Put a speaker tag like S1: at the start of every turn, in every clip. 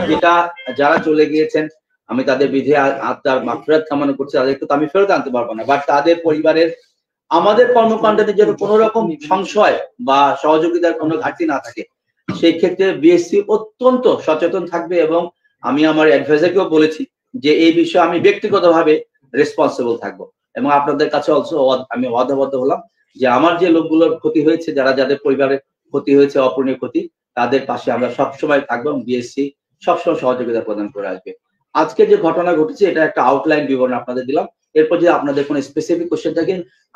S1: যেটা যারা চলে গিয়েছেন আমি তাদের বিধি আত্মার মাগফিরাত কামনা করছি, তাদেরকে তো আমি ফেরত আনতে পারবো না, বাট তাদের পরিবারের আমাদের কর্মকাণ্ডে যেন কোনো রকম সংশয় বা সহযোগিতার কোনো ঘাটতি না থাকে, সেই ক্ষেত্রে বিএসসি অত্যন্ত সচেতন থাকবে। এবং আমি আমার অ্যাডভাইজারকেও বলেছি যে এই বিষয়ে আমি ব্যক্তিগতভাবে রেসপন্সিবল থাকবো। এবং আপনাদের কাছে অলসো আমি ওয়াদাবদ্ধ হলাম যে আমার যে লোকগুলোর ক্ষতি হয়েছে, যাদের পরিবারের ক্ষতি হয়েছে, অপূরণীয় ক্ষতি, তাদের পাশে আমরা সবসময় থাকবো এবং বিএসসি সবসময় সহযোগিতা প্রদান করে আসবে। আজকে যে ঘটনা ঘটেছে এটা একটা আউটলাইন বিবরণ আপনাদের দিলাম। এরপর যদি আপনাদের কোনো স্পেসিফিক কোশ্চেন থাকে,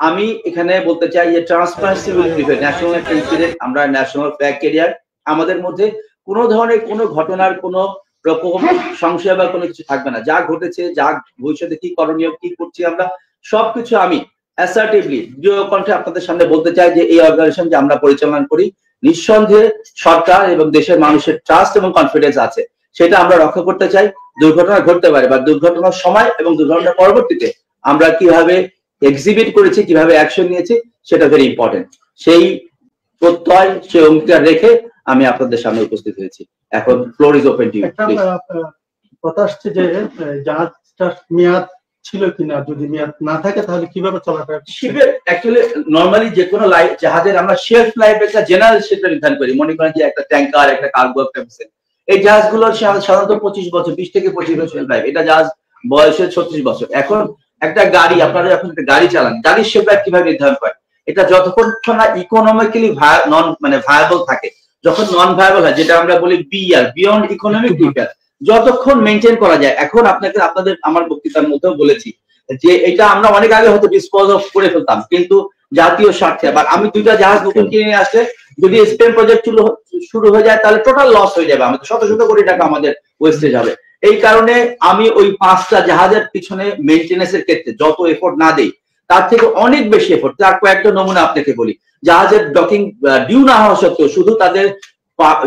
S1: আমি এখানে বলতে চাই যে ট্রান্সপারেন্সি উইল প্রিভেইল। ন্যাশনাল একটা ইনসিডেন্ট, আমরা ন্যাশনাল ফ্ল্যাগ ক্যারিয়ার, আমাদের মধ্যে কোনো ধরনের কোনো ঘটনার কোনো রকম সংশয় বা কোনো কিছু থাকবে না। যা ঘটেছে, যা ভবিষ্যতে কি করণীয়, কি করছি আমরা, সবকিছু আমি অ্যাসার্টিভলি দৃঢ় কণ্ঠে আপনাদের সামনে বলতে চাই যে এই অর্গানাইজেশন যে আমরা পরিচালনা করি, নিঃসন্দেহে সরকার এবং দেশের মানুষের ট্রাস্ট এবং কনফিডেন্স আছে, সেটা আমরা রক্ষা করতে চাই। দুর্ঘটনা ঘটতে পারে বা দুর্ঘটনার সময় এবং দুর্ঘটনার পরবর্তীতে আমরা কিভাবে এক্সিবিট করেছি, কিভাবে অ্যাকশন নিয়েছি, সেটা ভেরি ইম্পর্টেন্ট। সেই প্রত্যয়, সেই অঙ্গীকার রেখে আমি আপনাদের সামনে উপস্থিত হয়েছি। এখন floor is open to you.
S2: কথা আসছে যে জাহাজটার মেয়াদ ছিল কিনা, যদি মেয়াদ না থাকে তাহলে কিভাবে চলাফেরা শিপে।
S1: অ্যাকচুয়ালি নরমালি যে কোনো জাহাজের আমরা শেলফ লাইফ একটা জেনারেল সেটা নির্ধারণ করি। মনে করেন যে একটা ট্যাঙ্কার, একটা কার্গো, একটা ভেসেল, এই জাহাজগুলোর সাধারণত 25 বছর, 20 থেকে 25 বছর শেলফ লাইফ। এটা জাহাজ বয়সে 36 বছর। এখন একটা গাড়ি, আপনারা যখন একটা গাড়ি চালান, গাড়ির শেলফ লাইফ কিভাবে নির্ধারণ করেন? এটা যতক্ষণ না ইকোনমিক্যালি ভায়াবল থাকে, যখন নন ভায়াবল হয়, যেটা আমরা বলি বিআর, বিয়ন্ড ইকোনমিক রিপেয়ার, যতক্ষণ মেনটেন করা যায়। এখন আপনাদের আমার বক্তৃতার মধ্যেও বলেছি যে এটা আমরা অনেক আগে হয়তো ডিসপোজ অফ করে ফেলতাম, কিন্তু জাতীয় স্বার্থে। আবার আমি দুইটা জাহাজ নতুন কিনে নিয়ে আসলে যদি স্পেন প্রজেক্ট শুরু হয়ে যায় তাহলে টোটাল লস হয়ে যাবে, আমাদের শত শত কোটি টাকা আমাদের ওয়েস্টেজ হবে। এই কারণে আমি ওই 5টা জাহাজের পিছনে মেইনটেনেন্সের ক্ষেত্রে যত এফোর্ট না দেই, তার থেকে অনেক বেশি এফোর্ট। তার কয়েকটা নমুনা আপনাকে বলি। জাহাজের ডকিং ডিউ না হওয়া সত্ত্বেও শুধু তাদের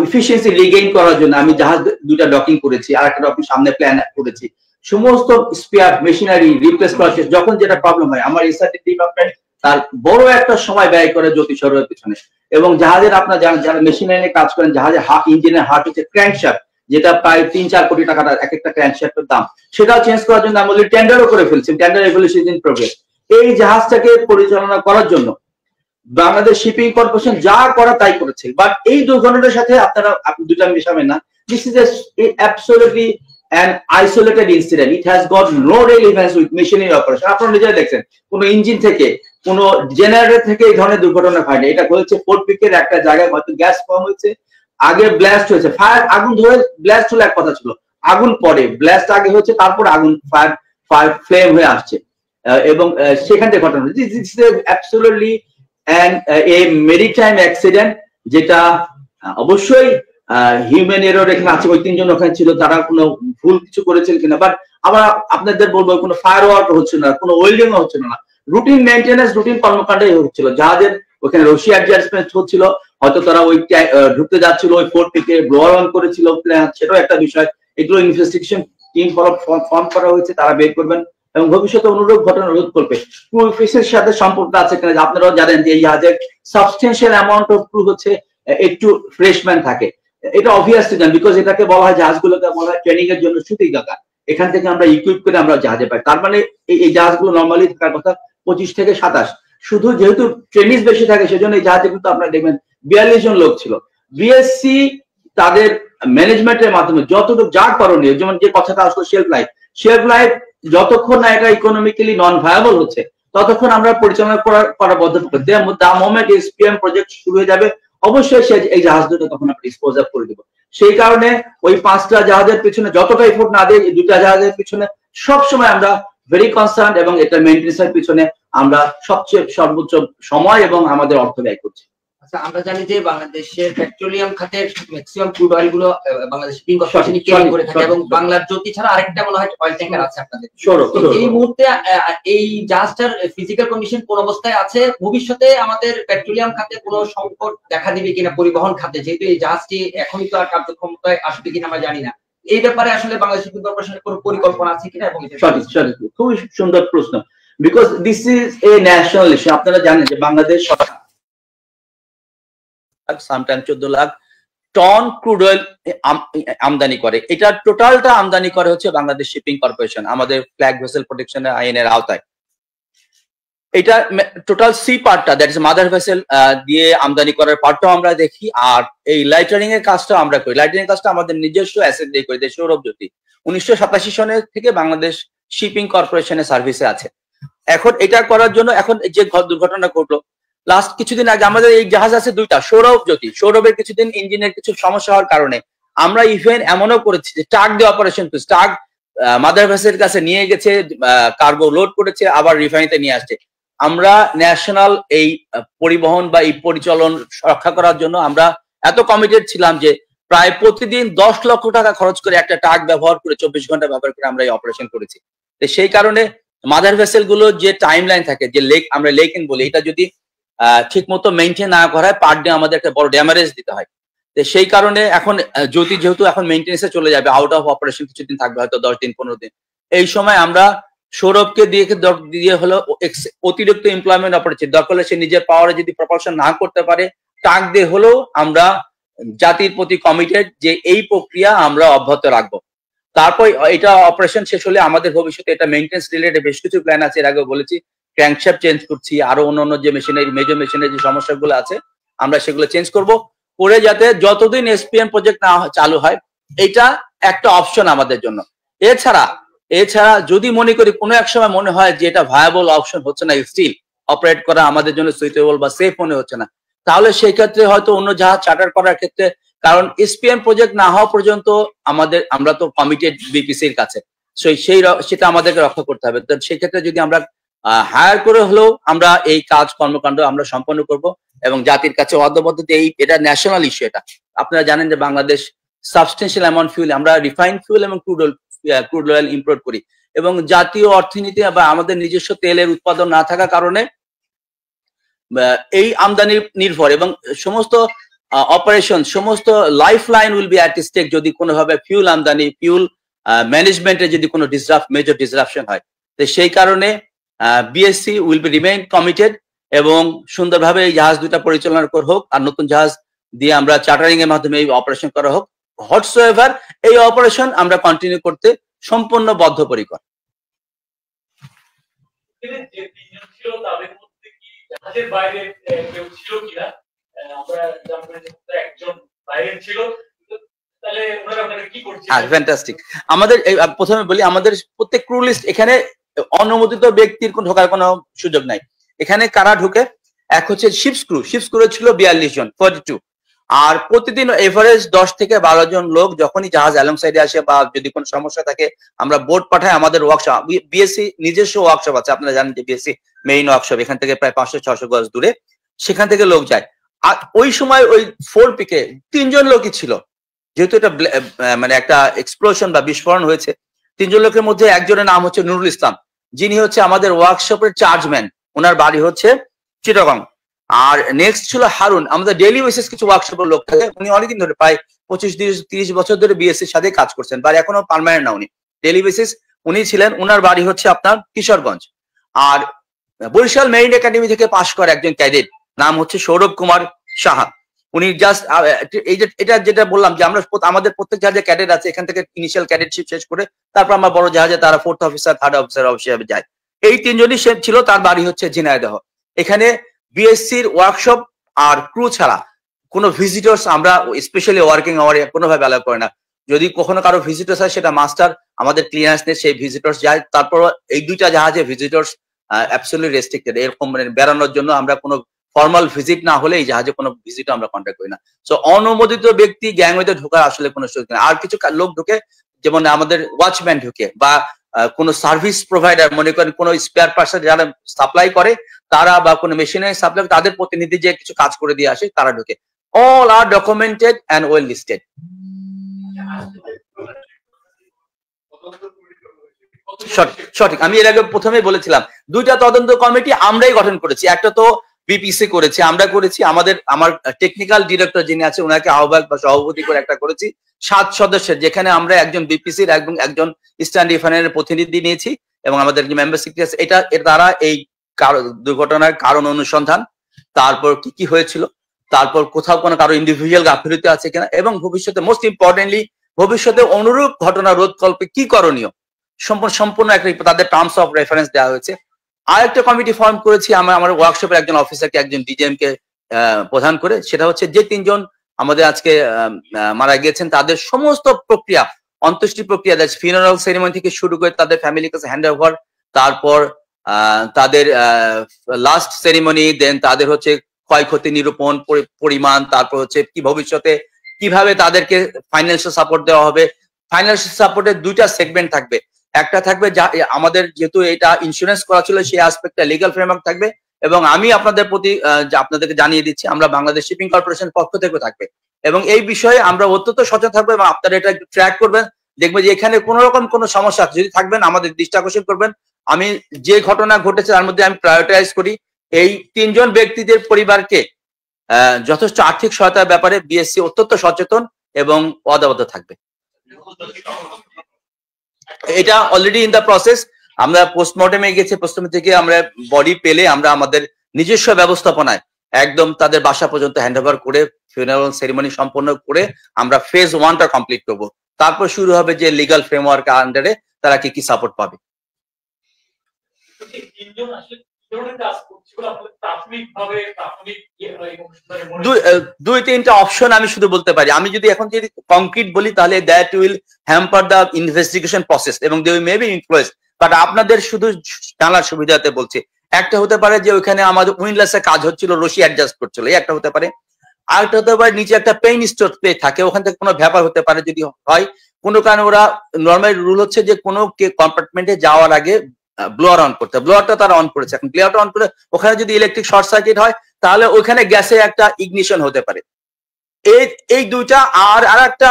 S1: এফিসিয়েন্সি রিগেইন করার জন্য আমি জাহাজ দুইটা ডকিং করেছি, আর একটা ডকিং সামনে প্ল্যান করেছি। সমস্ত স্পেয়ার মেশিনারি রিপ্লেস করার শেষ, যখন যেটা প্রবলেম হয় আমার এসআরটি ডিপার্টমেন্ট তার বড় একটা সময় ব্যয় করে জ্যোতি সরোবরের পিছনে। এবং জাহাজের আপনারা জানেন, যারা মেশিনারি কাজ করেন, জাহাজের ইঞ্জিনের হার্ট হচ্ছে ক্র্যাঙ্কশ্যাফট, যেটা প্রায় 3-4 কোটি টাকা এক একটা ক্র্যাঙ্কশ্যাফটের দাম। সেটাও চেঞ্জ করার জন্য আমি টেন্ডারও করে ফেলছি, টেন্ডার এভ্যালুয়েশন ইন প্রোগ্রেস। এই জাহাজটাকে পরিচালনা করার জন্য বাংলাদেশ শিপিং কর্পোরেশন যা করা তাই করেছে। বাট এই দুর্ঘটনার সাথে আপনি দুটা মিশাবেন না। This is absolutely an isolated incident. It has got no relevance with machinery operation. আপনারা নিজেরা দেখছেন, কোন ইঞ্জিন থেকে, কোন জেনারেটর থেকে এই ধরনের দুর্ঘটনা হয়নি। এটা হয়েছে ফোর্ট পিকের একটা জায়গায় হয়তো গ্যাস ফর্ম হয়েছে, আগে ব্লাস্ট হয়েছে, ফায়ার, আগুন ধরে ব্লাস্ট হলে এক কথা ছিল, আগুন পরে ব্লাস্ট আগে হয়েছে, তারপর আগুন ফায়ার ফ্লেম হয়ে আসছে এবং সেখান থেকে ঘটনা। This is absolutely a maritime accident, যেটা অবশ্যই হিউম্যান এরর এখানে আছে। ওই 3 জন ওখানে ছিল, তারা কোনো ভুল কিছু করেছিল কিনা। বাট আবার আপনাদের বলবো, কোনো ফায়ার ওয়ার্ক হচ্ছে না, কোনো ওয়েল্ডিং হচ্ছিল না, রুটিন মেইনটেনেন্স, রুটিন কর্মকাণ্ডই হচ্ছিল। জাহাজের ওখানে রশি অ্যাডজাস্টমেন্ট হচ্ছিল, হয়তো তারা ওই ঢুকতে যাচ্ছিল, ওই ফোর্ট থেকে ব্লোয়ার অন করেছিল, সেটাও একটা বিষয়। এগুলো ইনভেস্টিগেশন টিম ফর্ম করা হয়েছে, তারা বের করবেন এবং ভবিষ্যতে অনুরূপ ঘটনা রোধ করবে। ক্রু অফিসের সাথে সম্পর্ক আছে কিনা, আপনারাও জানেন যে এই জাহাজের সাবস্টেন্সিয়াল অ্যামাউন্ট অফ ক্রু হচ্ছে একটু ফ্রেশম্যান থাকে। এটা অবভিয়াসলি জান, বিকজ এটাকে বলা হয়, জাহাজগুলোকে বলা হয় ট্রেনিং এর জন্য শুটিং জায়গা। এখান থেকে আমরা ইকুইপ করে আমরা জাহাজে পাই। তার মানে এই জাহাজগুলো নর্মালি থাকার কথা 25 থেকে 27। শুধু যেহেতু ট্রেনিং বেশি থাকে সেজন্য এই জাহাজে কিন্তু আপনারা দেখবেন 42 জন লোক ছিল। বিএসসি তাদের ম্যানেজমেন্টের মাধ্যমে যতটুকু যা করণীয়, যেমন যে কথাটা আসলে শেলফ লাইফ যতক্ষণ না এটা ইকোনমিক্যালি নন ভায়াবল হচ্ছে ততক্ষণ আমরা পরিচালনা করা বদ্ধপরিকর। দ্য মোমেন্ট এসপিএম প্রজেক্ট শুরু হয়ে যাবে, অবশ্যই এই জাহাজ দুটো তখন আমরা ডিসপোজ অফ করে দেব। সেই কারণে ওই 5টা জাহাজের পিছনে যতটা এফোর্ট না দেয়, এই 2টা জাহাজের পিছনে সবসময় আমরা ভেরি কনসার্ন এবং এটা মেইনটেনেন্সের পিছনে আমরা সবচেয়ে সর্বোচ্চ সময় এবং আমাদের অর্থ ব্যয় করছি।
S3: আচ্ছা, আমরা জানি যে বাংলাদেশের পেট্রোলিয়াম খাতের ম্যাক্সিমাম ক্রুড অয়েল গুলো বাংলাদেশ শিপিং কর্পোরেশন ক্যারি করে থাকে এবং বাংলার জ্যোতি ছাড়া আরেকটা মনে হয় অয়েল ট্যাঙ্কার আছে আপনাদের। এই মুহূর্তে এই জাহাজটার ফিজিক্যাল কন্ডিশন কোন অবস্থায় আছে? ভবিষ্যতে আমাদের পেট্রোলিয়াম খাতে কোনো সংকট দেখা দিবে কিনা পরিবহন খাতে, যেহেতু এই জাহাজটি এখনই তো আর কার্যক্ষমতায় আসবে কিনা আমরা জানি না। এই ব্যাপারে আসলে বাংলাদেশ শিপিং কর্পোরেশনের কোনো পরিকল্পনা আছে কিনা? এবং
S1: সঠিক, খুবই সুন্দর প্রশ্ন, because this is a national issue. আপনারা জানেন যে বাংলাদেশ সরকার lakh sometime 14 lakh ton crude oil আমদানি করে। এটা টোটালটা আমদানি করে হচ্ছে বাংলাদেশ শিপিং কর্পোরেশন আমাদের ফ্ল্যাগ ভেসেল প্রোটেকশন আইনের আওতায়। এটা টোটাল সি পার্টটা, দ্যাট ইজ মাদার ভেসেল দিয়ে আমদানি করার পার্টটাও আমরা দেখি, আর এই লাইটারিং এর কাজটা আমরা করি। লাইটারিং কাজটা আমাদের নিজস্ব অ্যাসেট দিয়ে করি। সৌরভ জ্যোতি 1987 সনের থেকে বাংলাদেশ শিপিং কর্পোরেশনের সার্ভিসে আছে। এখন এটা করার জন্য এখন যে দুর্ঘটনা ঘটলো লাস্ট কিছুদিন আগে, আমাদের এই জাহাজ আছে দুইটা, সৌরভ জ্যোতি। সৌরভের কিছুদিন ইঞ্জিনের কিছু সমস্যা হওয়ার কারণে আমরা ইভেন এমনও করেছি যে ট্রাক দিয়ে অপারেশন করছি। ট্রাক মাদার ভেসেলের কাছে নিয়ে গেছে, কার্গো লোড করেছে, আবার রিফাইনারিতে নিয়ে আসছে। আমরা ন্যাশনাল এই পরিবহন বা এই পরিচালন রক্ষা করার জন্য আমরা এত কমিটেড ছিলাম যে প্রায় প্রতিদিন 10 লক্ষ টাকা খরচ করে একটা ট্রাক ব্যবহার করে 24 ঘন্টা ব্যবহার করে আমরা এই অপারেশন করেছি। তো সেই কারণে মাদার ভেসেল গুলো যে টাইম লাইন থাকে, যে লেক আমরা লেকিন বলি, এটা যদি ঠিক মতো মেনটেন না করা হয় পার ডে আমাদের একটা বড় ড্যামারেজ দিতে হয়। তো সেই কারণে এখন জ্যোতি যেহেতু এখন মেনটেন্সে চলে যাবে, আউট অফ অপারেশন কিছুদিন থাকবে, হয়তো 10 দিন 15 দিন, এই সময় আমরা সৌরভকে দিয়ে হলো অতিরিক্ত এমপ্লয়মেন্ট অপরচুনিটি, দরকার হলে সে নিজের পাওয়ারে যদি প্রপালশন না করতে পারে ট্রাক দিয়ে হলেও আমরা জাতির প্রতি কমিটেড যে এই প্রক্রিয়া আমরা অব্যাহত রাখবো। তারপর এটা অপারেশন শেষ হলে আমাদের ভবিষ্যতে এটা মেইনটেন্স রিলেটেড বেশ কিছু প্ল্যান আছে। এর আগে বলেছি ক্র্যাঙ্কশ্যাফট চেঞ্জ করছি, আরো অন্যান্য যে মেশিনারি মেজর মেশিনারি যে সমস্যাগুলো আছে আমরা সেগুলো চেঞ্জ করব, করে যাতে যতদিন এসপিএম প্রজেক্ট না চালু হয় এটা একটা অপশন আমাদের জন্য। এছাড়া যদি মনে করি কোনো এক সময় মনে হয় যে এটা ভায়াবল অপশন হচ্ছে না, স্টিল অপারেট করা আমাদের জন্য সুইটেবল বা সেফ মনে হচ্ছে না, তাহলে সেই ক্ষেত্রে হয়তো অন্য জাহাজ চার্টার করার ক্ষেত্রে, কারণ এসপিএম প্রজেক্ট না হওয়া পর্যন্ত আমরা তো কমিটেড বিপিসির কাছে, সেটা আমাদেরকে রক্ষা করতে হবে। তো সেই ক্ষেত্রে যদি আমরা হায়ার করে হলেও আমরা এই কাজ কর্মকাণ্ড আমরা সম্পন্ন করব এবং জাতির কাছে অদ্যবদ্ধ এটা ন্যাশনাল ইস্যু। এটা আপনারা জানেন যে বাংলাদেশ সাবস্টেন্সিয়াল অ্যামাউন্ট ফিউল, আমরা রিফাইন্ড ফিউল এবং ক্রুড অয়েল ইম্পোর্ট করি, এবং জাতীয় অর্থনীতি বা আমাদের নিজস্ব তেলের উৎপাদন না থাকার কারণে এই আমদানি নির্ভর, এবং সমস্ত অপারেশন সমস্ত life line will be at stake যদি কোনোভাবে ফিউল আমদানি ফিউল ম্যানেজমেন্টে যদি কোনো মেজর ডিসরাপশন হয়। তো সেই কারণে BSc will be remain committed এবং সুন্দরভাবে এই জাহাজ দুটা পরিচালনা করা হোক, আর নতুন জাহাজ দিয়ে আমরা চার্টারিং এর মাধ্যমে এই অপারেশন করা হোক। হোয়াটসোএভার এই অপারেশন আমরা কন্টিনিউ করতে সম্পূর্ণ বদ্ধপরিকর। আমাদের প্রথমে বলি, আমাদের প্রত্যেক ক্রু লিস্ট, এখানে অনুমোদিত ব্যক্তির ঢোকার কোনো সুযোগ নাই। এখানে কারা ঢুকে, এক হচ্ছে শিপস ক্রু ছিল 42 জন 42, আর প্রতিদিন এভারেজ 10 থেকে 12 জন লোক যখনই জাহাজ অ্যালং সাইডে আসে বা যদি কোনো সমস্যা থাকে আমরা বোট পাঠাই। আমাদের ওয়ার্কশপ, বিএসসি নিজস্ব ওয়ার্কশপ আছে, আপনারা জানেন যে বিএসসি মেইন ওয়ার্কশপ এখান থেকে প্রায় 500-600 গজ দূরে, সেখান থেকে লোক যায়। আর ওই সময় ওই 4 পিকে 3 জন লোকই ছিল, যেহেতু এটা মানে একটা এক্সপ্লোশন বা বিস্ফোরণ হয়েছে। 3 জন লোকের মধ্যে একজনের নাম হচ্ছে নুরুল ইসলাম, যিনি হচ্ছে আমাদের ওয়ার্কশপের চার্জম্যান, ওনার বাড়ি হচ্ছে চিটাগং। আর নেক্সট ছিল হারুন, আমাদের ডেইলি বেসিস কিছু ওয়ার্কশপের লোক থাকে, উনি অনেকদিন ধরে প্রায় 25-30 বছর ধরে বিএসসির সাথে কাজ করছেন, বাড়ি এখনো পার্মানেন্ট না, উনি ডেইলি বেসিস উনি ছিলেন। ওনার বাড়ি হচ্ছে আপনার কিশোরগঞ্জ। আর বরিশাল মেরিন একাডেমি থেকে পাশ করা একজন ক্যাডেট, নাম হচ্ছে সৌরভ কুমার সাহা। উনি জাস্ট এটা যেটা বললাম যে আমরা আমাদের প্রত্যেক জাহাজে ক্যাডেট আছে, এখান থেকে ইনিশিয়াল ক্যাডেটশিপ শেষ করে তারপর আমরা বড় জাহাজে তারা 4th অফিসার 3rd অফিসার হিসেবে যায়। এই 3 জনই ছিল, তার বাড়ি হচ্ছে ঝিনাইদহ। এখানে বিএসসির ওয়ার্কশপ আর ক্রু ছাড়া কোনো ভিজিটর্স আমরা স্পেশালি ওয়ার্কিং আওয়ারে কোনোভাবে অ্যালাউ করে না। যদি কখনো কারো ভিজিটর্স হয় সেটা মাস্টার আমাদের ক্লিয়ারেন্স নেই, সেই ভিজিটর্স যায়। তারপর এই দুইটা জাহাজে ভিজিটর্স অ্যাবসলিউটলি রেস্ট্রিক্টেড, এরকম মানে বেড়ানোর জন্য আমরা কোনো ফর্মাল ভিজিট না হলে এই জাহাজে কোনো ভিজিট আমরা কন্ট্যাক্ট করি না। সো অনুমোদিত ব্যক্তি গ্যাংওয়েতে ঢোকার আসলে কোনো সুযোগ নেই। আর কিছু লোক ঢুকে, যেমন আমাদের ওয়াচম্যান ঢুকে বা কোনো সার্ভিস প্রোভাইডার, মনে করেন কোনো স্পেয়ার পার্টস যারা সাপ্লাই করে তারা বা কোনো মেশিনারি সাপ্লাই, তাদের প্রতিনিধি যে কিছু কাজ করে দিয়ে আসে তারা ঢুকে। All are documented and well listed. সঠিক, আমি এর আগে প্রথমেই বলেছিলাম 2টা তদন্ত কমিটি আমরাই গঠন করেছি। একটা তো বিপিসি করেছি, আমরা করেছি, আমার টেকনিক্যাল ডিরেক্টর যিনি আছে ওনাকে আহ্বায়ক বা সভাপতি করে একটা করেছি 7 সদস্যের, যেখানে আমরা একজন বিপিসির এবং একজন ইস্টার্ন রিফাইনারির প্রতিনিধি নিয়েছি এবং আমাদের যে মেম্বার সেক্রেটারি আছে, এটা এর দ্বারা এই দুর্ঘটনার কারণ অনুসন্ধান, তারপর কি কি হয়েছিল, তারপর কোথাও কোনো কারো ইন্ডিভিজুয়াল গাফিলতি আছে কিনা, এবং ভবিষ্যতে মোস্ট ইম্পর্টেন্টলি ভবিষ্যতে অনুরূপ ঘটনা রোধকল্পে কি করণীয় সম্পূর্ণ একটা তাদের টার্মস অফ রেফারেন্স দেওয়া হয়েছে। আরেকটা কমিটি ফর্ম করেছি আমার ওয়ার্কশপের একজন অফিসারকে, একজন ডিজিএম কে প্রধান করে। সেটা হচ্ছে যে 3 জন আমাদের আজকে মারা গিয়েছেন তাদের সমস্ত প্রক্রিয়া, অন্ত্যেষ্টি প্রক্রিয়া, ফিউনারাল সেরিমনি থেকে শুরু করে তাদের ফ্যামিলির কাছে হ্যান্ড ওভার, তারপর তাদের লাস্ট সেরিমনি, দেন তাদের হচ্ছে ক্ষয়ক্ষতি নিরূপণ পরিমাণ, তারপর হচ্ছে কি ভবিষ্যতে কিভাবে তাদেরকে ফাইন্যান্সিয়াল সাপোর্ট দেওয়া হবে। ফাইন্যান্সিয়াল সাপোর্টের 2টা সেগমেন্ট থাকবে, একটা থাকবে যা আমাদের যেহেতু এটা ইন্স্যুরেন্স করা ছিল সেই অ্যাসপেক্টটা লিগ্যাল ফ্রেমওয়ার্ক থাকবে, এবং আমি আপনাদের প্রতি আপনাদেরকে জানিয়ে দিচ্ছি আমরা বাংলাদেশ শিপিং কর্পোরেশন পক্ষ থেকে থাকবে, এবং এই বিষয়ে আমরা অত্যন্ত সচেতন থাকবো এবং আপনারা এটা একটু ট্র্যাক করবেন, দেখবেন যে এখানে কোন রকম কোনো সমস্যা যদি থাকবেন আমাদের দৃষ্টি আকর্ষণ করবেন। আমি যে ঘটনা ঘটেছে তার মধ্যে আমি প্রায়োরিটাইজ করি এই 3 জন ব্যক্তিদের পরিবারকে যথেষ্ট আর্থিক সহায়তার ব্যাপারে বিএসসি অত্যন্ত সচেতন এবং অদাবদ্ধ থাকবে। এটা অলরেডি ইন দা প্রসেস। আমরা পোস্টমর্টমে গেছি, পোস্টমর্টম থেকে আমরা বডি পেলে আমরা আমাদের নিজস্ব ব্যবস্থাপনায় একদম তাদের বাসা পর্যন্ত হ্যান্ড ওভার করে ফিউনারাল সেরিমনি সম্পন্ন করে আমরা ফেজ 1টা কমপ্লিট করব। তারপর শুরু হবে যে লিগ্যাল ফ্রেমওয়ার্ক আন্ডারে তারা কি কি সাপোর্ট পাবে। দুই তিনটা অপশন আমি শুধু বলতে পারি। আমি যদি এখন যদি কংক্রিট বলি তাহলে that will hamper the investigation process এবং দে মে বি ইনফ্লুয়েন্স, বাট আপনাদের শুধু জানার সুবিধাতে বলছি। একটা হতে পারে যে ওইখানে আমাদের উইন্ডলেসে কাজ হচ্ছিল, রশি অ্যাডজাস্ট করছিল, এই একটা হতে পারে। আরেকটা হতে পারে নিচে একটা পেইন স্টোর প্লে থাকে, ওখান থেকে কোনো ব্যাপার হতে পারে যদি হয় কোনো কারণে। ওরা নর্মাল রুল হচ্ছে যে কোনো কম্পার্টমেন্টে যাওয়ার আগে ব্লোয়ার অন করতে, ব্লোয়ারটা তারা অন করেছে, এখন ব্লোয়ারটা অন করে ওখানে যদি ইলেকট্রিক শর্ট সার্কিট হয় তাহলে ওইখানে গ্যাসে একটা ইগনিশন হতে পারে। এই 2টা। আর একটা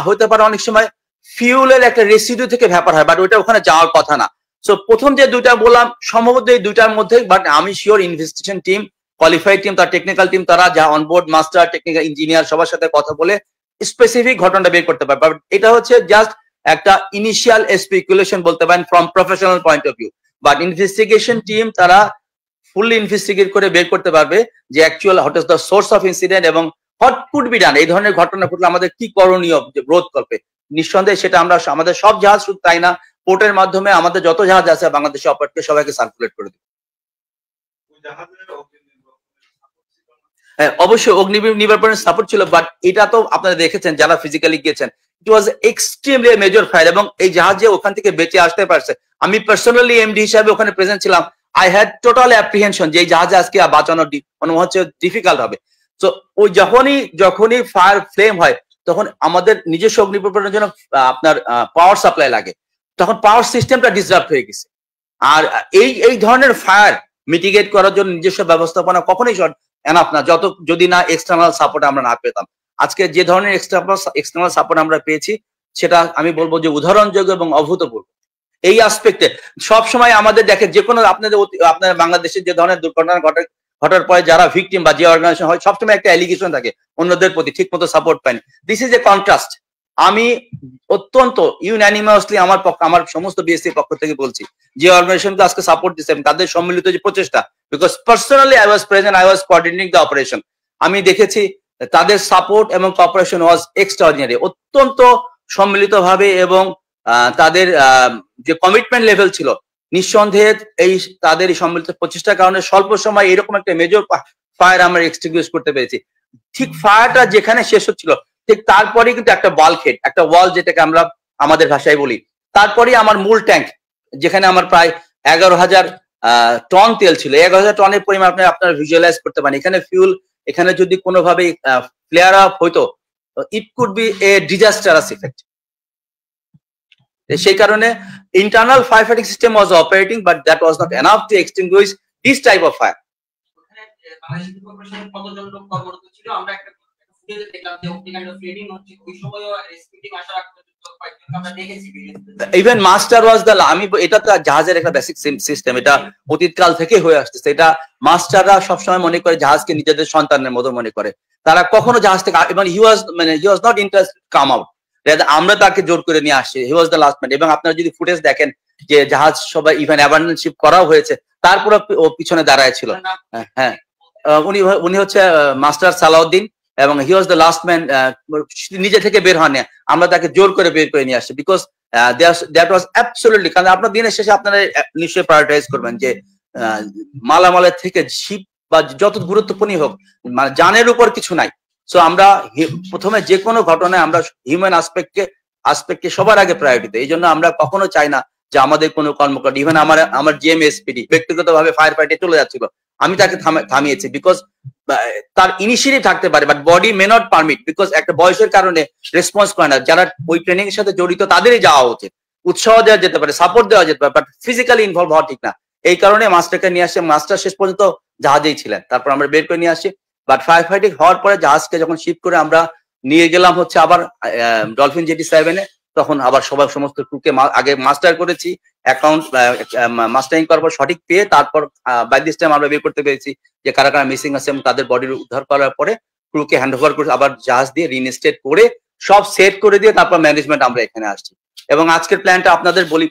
S1: হতে পারে অনেক সময় ফিউলের একটা রেসিডিউ থেকে ব্যাপার হয়, বাট ওইটা ওখানে যাওয়ার কথা না। সো প্রথম যে 2টা বললাম সম্ভবত এই 2টার মধ্যে, বাট আমি sure investigation team, qualified team, তার টেকনিক্যাল টিম, তারা যা অনবোর্ড মাস্টার, টেকনিক্যাল ইঞ্জিনিয়ার সবার সাথে কথা বলে স্পেসিফিক ঘটনাটা বের করতে পারে। বাট এটা হচ্ছে জাস্ট একটা ইনিশিয়াল স্পেকুলেশন বলতে পারেন from professional point of view, but investigation team তারা ফুললি ইনভেস্টিগেট করে বের করতে পারবে যে actual what is the source of incident এবং হোয়াট কুড বি ডান। এই ধরনের ঘটনা ঘটলে আমাদের কি করণীয় রোধকল্পে। নিঃসন্দেহে সেটা আমরা আমাদের সব জাহাজ শুধু তাই না, পোর্টের মাধ্যমে আমাদের যত জাহাজ আছে বাংলাদেশে অপারেটকে সবাইকে সার্কুলেট করে দেব। হ্যাঁ, অবশ্যই অগ্নি নির্বাপনের সাপোর্ট ছিল, বাট এটা তো আপনারা দেখেছেন যারা ফিজিক্যালি গিয়েছেন, ইট ওয়াজ এক্সট্রিমলি মেজর ফায়ার, এবং এই জাহাজে ওখান থেকে বেঁচে আসতে পারছে। আমি পার্সোনালি এমডি হিসাবে ওখানে প্রেজেন্ট ছিলাম। আই হ্যাড টোটাল অ্যাপ্রিহেনশন যে এই জাহাজে আজকে বাঁচানো মনে হচ্ছে ডিফিকাল্ট হবে। তো ওই যখনই ফায়ার ফ্লেম হয় তখন আমাদের নিজস্ব অগ্নি নির্বাপনের জন্য আপনার পাওয়ার সাপ্লাই লাগে, তখন পাওয়ার সিস্টেমটা ডিসরাপ্ট হয়ে গেছে। আর এই ধরনের ফায়ার মিটিগেট করার জন্য নিজস্ব ব্যবস্থাপনা কখনোই এনাফ না, যদি না এক্সটার্নাল সাপোর্ট আমরা না পেতাম। আজকে যে ধরনের এক্সটার্নাল সাপোর্ট আমরা পেয়েছি সেটা আমি বলবো যে উদাহরণযোগ্য এবং অভূতপূর্ব। এই আসপেক্টে সবসময় আমাদের দেখে যে কোনো আপনাদের বাংলাদেশে যে ধরনের দুর্ঘটনা ঘটার পরে যারা ভিকটিম বা যে অর্গানাইজেশন হয় সবসময় একটা অ্যালিগেশন থাকে অন্যদের প্রতি ঠিক মতো সাপোর্ট পায়নি। This is A contrast. আমি অত্যন্ত ইউনানিমাসলি আমার সমস্ত বিএসসির পক্ষ থেকে বলছি যে অর্গানাইজেশনকে আজকে সাপোর্ট দিচ্ছেন তাদের সম্মিলিত যে প্রচেষ্টা, because personally I was present, I was coordinating the operation. আমি দেখেছি তাদের সাপোর্ট এবং কোঅপারেশন ওয়াজ এক্সট্রাঅর্ডিনারি, অত্যন্ত সম্মিলিতভাবে, এবং তাদের যে কমিটমেন্ট লেভেল ছিল নিঃসন্দেহে তাদের এই সম্মিলিত প্রচেষ্টার কারণে স্বল্প সময় এরকম একটা মেজর ফায়ার আমরা এক্সটিংগুইশ করতে পেরেছি। ঠিক ফায়ারটা যেখানে শেষ হচ্ছিল ঠিক তারপরে কিন্তু একটা বাল্কহেড, একটা ওয়াল যেটাকে আমরা আমাদের ভাষায় বলি, তারপরে আমার মূল ট্যাঙ্ক যেখানে আমার প্রায় 11,000 টন তেল ছিল। 11,000 টনের পরিমাণ আপনারা ভিজুয়ালাইজ করতে পারেন। এখানে ফিউল, এখানে যদি কোনোভাবে ফ্লেয়ার আপ হইতো it could B A disastrous effect. সেই কারণে internal fire fighting system was operating, but that was not enough to extinguish this type of fire. Even master was the, আমি এটা তো জাহাজের একটা বেসিক সিস্টেম, এটা অতীতকাল থেকে হয়ে আসতেছে। এটা মাস্টাররা সবসময় মনে করে জাহাজকে নিজেদের সন্তানের মতো মনে করে, তারা কখনো জাহাজ থেকে, এবং he was not interested come out, আমরা তাকে জোর করে নিয়ে আসছি। He was the last man. এবং আপনারা যদি ফুটেজ দেখেন যে জাহাজ সবাই ইভেন অ্যাবান্ডনশিপ করাও হয়েছে, তারপরে ও পিছনে দাঁড়ায় ছিল। হ্যাঁ, উনি উনি হচ্ছে মাস্টার সালাউদ্দিন, এবং he was the last man. নিজে থেকে বের হন, আমরা তাকে জোর করে বের করে নিয়ে আসছি, বিকজ দ্যাট ওয়াজ অ্যাবসলিউটলি, কারণ আপনার দিনের শেষে আপনারা নিশ্চয়ই প্রায়োরিটাইজ করবেন যে মালামালের থেকে শিপ বা যত গুরুত্বপূর্ণ হোক, মানে জানের উপর কিছু নাই। সো আমরা প্রথমে যে কোনো ঘটনায় আমরা হিউম্যান আসপেক্টকে সবার আগে প্রায়োরিটি দিই। এই জন্য আমরা কখনো চাই না যে আমাদের কোনো কর্মকর্তা, ইভেন আমার জিএমএসপিডি ব্যক্তিগতভাবে ফায়ার ফাইটে চলে যাচ্ছিল, আমি তাকে থামিয়েছি, বিকজ তার ইনিশিয়েটিভ থাকতে পারে, but body may not permit, because একটা বয়সের কারণে রেসপন্স করে না। যারা ওই ট্রেনিং এর সাথে জড়িত তাদেরই যাওয়া উচিত, উৎসাহ দেওয়া যেতে পারে, সাপোর্ট দেওয়া যেতে পারে, বাট ফিজিক্যালি ইনভলভ হওয়া ঠিক না। এই কারণে মাস্টারকে নিয়ে আসে, মাস্টার শেষ পর্যন্ত জাহাজেই ছিলেন, তারপর আমরা বের করে নিয়ে আসি। বাট ফায়ার ফাইটিং হওয়ার পরে জাহাজকে যখন শিফট করে আমরা নিয়ে গেলাম হচ্ছে আবার ডলফিন জেটি 7-এ, তখন আবার সমস্ত ক্রুকে আগে মাস্টার করেছি, অ্যাকাউন্ট মাস্টারিং করার পর সঠিক পেয়ে তারপর বাই দিস টাইম আমরা বের করতে পেরেছি যে কারা কারা মিসিং আছে, এবং তাদের বডির উদ্ধার করার পরে ক্রুকে হ্যান্ড ওভার করে আবার জাহাজ দিয়ে রিইনস্টেট করে সব সেট করে দিয়ে তারপর ম্যানেজমেন্ট আমরা এখানে আসছি। এবং আজকের প্ল্যানটা আপনাদের বলি,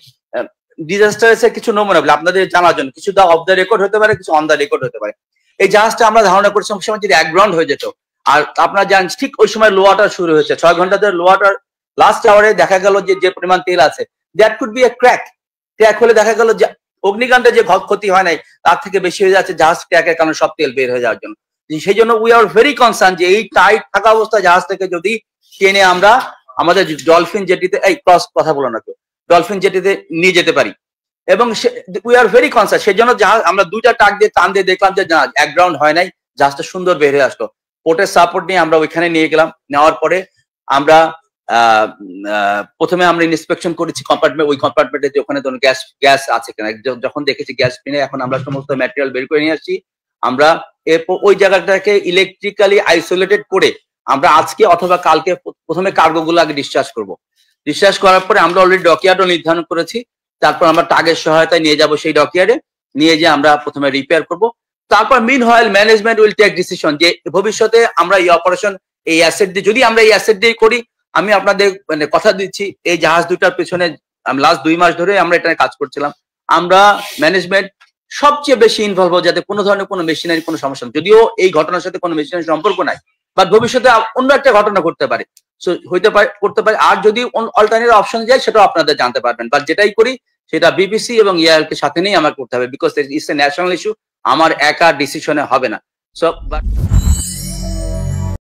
S1: ডিজাস্টারের কিছু নমুনা বলে আপনাদের জানার জন্য, কিছু অফ দ্য রেকর্ড হতে পারে, কিছু অন দ্য রেকর্ড হতে পারে। এই জাহাজটা আমরা ধারণা করছিলাম সময় যদি একগ্রাউন্ড হয়ে যেত, আর আপনারা জানেন ঠিক ওই সময় লো ওয়াটার শুরু হয়েছে, 6 ঘন্টা ধরে লো ওয়াটার, লাস্ট আওয়ারে দেখা গেল যে পরিমাণ তেল আছে, that could B A crack হলে দেখা গেল যে অগ্নিকাণ্ডে যে ক্ষতি হয় নাই তার থেকে বেশি হয়ে যাচ্ছে জাহাজ ক্র্যাকের কারণে সব তেল বের হয়ে যাওয়ার জন্য। সেই জন্য উই আর ভেরি কনসার্ন যে এই টাইট থাকা অবস্থায় জাহাজ থেকে যদি টেনে আমরা আমাদের ডলফিন জেটিতে, এই ক্রস কথা বলো না তো, ডলফিন জেটিতে নিয়ে যেতে পারি। এবং উই আর ভেরি কনসার্ন, সেই জন্য জাহাজ আমরা 2টা টাক দিয়ে টান দিয়ে দেখলাম যে একগ্রাউন্ড হয় নাই, জাহাজটা সুন্দর বের হয়ে আসলো। পোর্টের সাপোর্ট নিয়ে আমরা ওইখানে নিয়ে গেলাম, নেওয়ার পরে আমরা প্রথমে আমরা ইন্সপেকশন করেছি কম্পার্টমেন্ট, ওই কম্পার্টমেন্টে যে ওখানে ধরুন গ্যাস আছে কিনা, যখন দেখেছি গ্যাস পিনে, এখন আমরা সমস্ত ম্যাটেরিয়াল বের করে নিয়ে আসছি। আমরা এরপর ওই জায়গাটাকে ইলেকট্রিক্যালি আইসোলেটেড করে আমরা আজকে অথবা কালকে প্রথমে কার্গো গুলো আগে ডিসচার্জ করবো। ডিসচার্জ করার পরে আমরা অলরেডি ডকইয়ার্ডও নির্ধারণ করেছি, তারপর আমরা টাগের সহায়তায় নিয়ে যাব সেই ডকইয়ার্ডে, নিয়ে যে আমরা প্রথমে রিপেয়ার করব। তারপর মিনহোয়াইল ম্যানেজমেন্ট উইল টেক ডিসিশন যে ভবিষ্যতে আমরা এই অপারেশন, এই অ্যাসেট দিয়ে, যদি আমরা এই অ্যাসেট দিয়ে করি, আমি আপনাদের মানে কথা দিচ্ছি এই জাহাজ দুটার পেছনে লাস্ট 2 মাস ধরে আমরা এটা কাজ করছিলাম। আমরা ম্যানেজমেন্ট সবচেয়ে বেশি ইনভলভ যাতে কোনো ধরনের কোনো মেশিনারি কোনো সমস্যা, যদিও এই ঘটনার সাথে কোনো মেশিনারি সম্পর্ক নাই, বাট ভবিষ্যতে অন্য একটা ঘটনা ঘটতে পারে, হইতে পারে, করতে পারে। আর যদি অল্টারনেটিভ অপশন যায় সেটাও আপনাদের জানতে পারবেন, বাট যেটাই করি সেটা বিবিসি এবং EIL কে সাথে নিয়ে আমার করতে হবে, because it's a national issue, আমার একা ডিসিশনে হবে না। So but